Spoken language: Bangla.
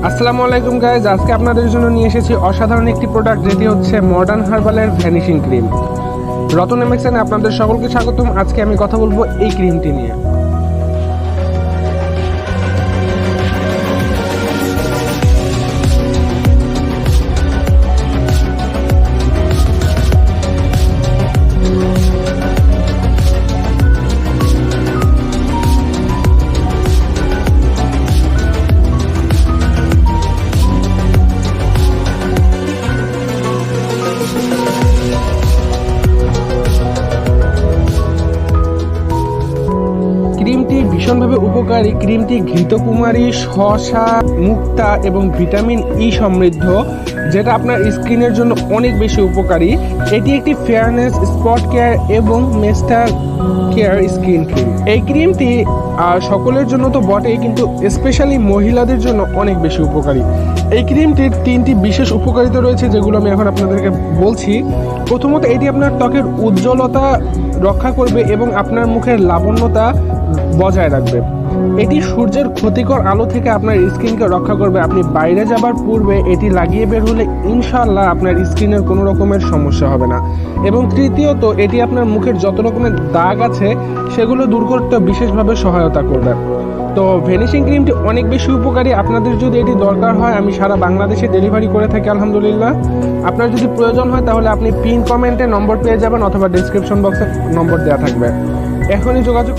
আসসালামু আলাইকুম গাইজ, আজকে আপনাদের জন্য নিয়ে এসেছি অসাধারণ একটি প্রোডাক্ট, যেটি হচ্ছে মডার্ন হার্বালের ভ্যানিশিং ক্রিম। রতন এমএক্সএনে আপনাদের সকলকে স্বাগতম। আজকে আমি কথা বলবো এই ক্রিমটি নিয়ে। ক্রিমটি ভীষণভাবে উপকারী। ক্রিমটি ঘৃতকুমারী, শসা, মুক্তা এবং ভিটামিন ই সমৃদ্ধ, যেটা আপনার স্কিনের জন্য অনেক বেশি উপকারী। এটি একটি ফেয়ারনেস, স্পট কেয়ার এবং মেস্টার কেয়ার স্কিন ক্রিম। এই ক্রিমটি সকলের জন্য তো বটেই, কিন্তু স্পেশালি মহিলাদের জন্য অনেক বেশি উপকারী। এই ক্রিমটির 3টি বিশেষ উপকারিতা রয়েছে, যেগুলো আমি এখন আপনাদেরকে বলছি। প্রথমত, এটি আপনার ত্বকের উজ্জ্বলতা রক্ষা করবে এবং আপনার মুখের লাবণ্যতা বজায় রাখবে। এটি সূর্যের ক্ষতিকর আলো থেকে আপনার স্কিনকে রক্ষা করবে। আপনি বাইরে যাবার পূর্বে এটি লাগিয়ে বের হলে ইনশাআল্লাহ আপনার স্কিনের কোনো রকমের সমস্যা হবে না। এবং তৃতীয়ত, এটি আপনার মুখের যত রকমের দাগ আছে সেগুলো দূর করতে বিশেষভাবে সহায়তা করবে। তো ভ্যানিশিং ক্রিমটি অনেক বেশি উপকারী। আপনাদের যদি এটি দরকার হয়, আমি সারা বাংলাদেশে ডেলিভারি করে থাকি আলহামদুলিল্লাহ। আপনার যদি প্রয়োজন হয় তাহলে আপনি পিন কমেন্টে নম্বর পেয়ে যাবেন, অথবা ডিসক্রিপশন বক্সে নম্বর দেওয়া থাকবে। এখনই যোগাযোগ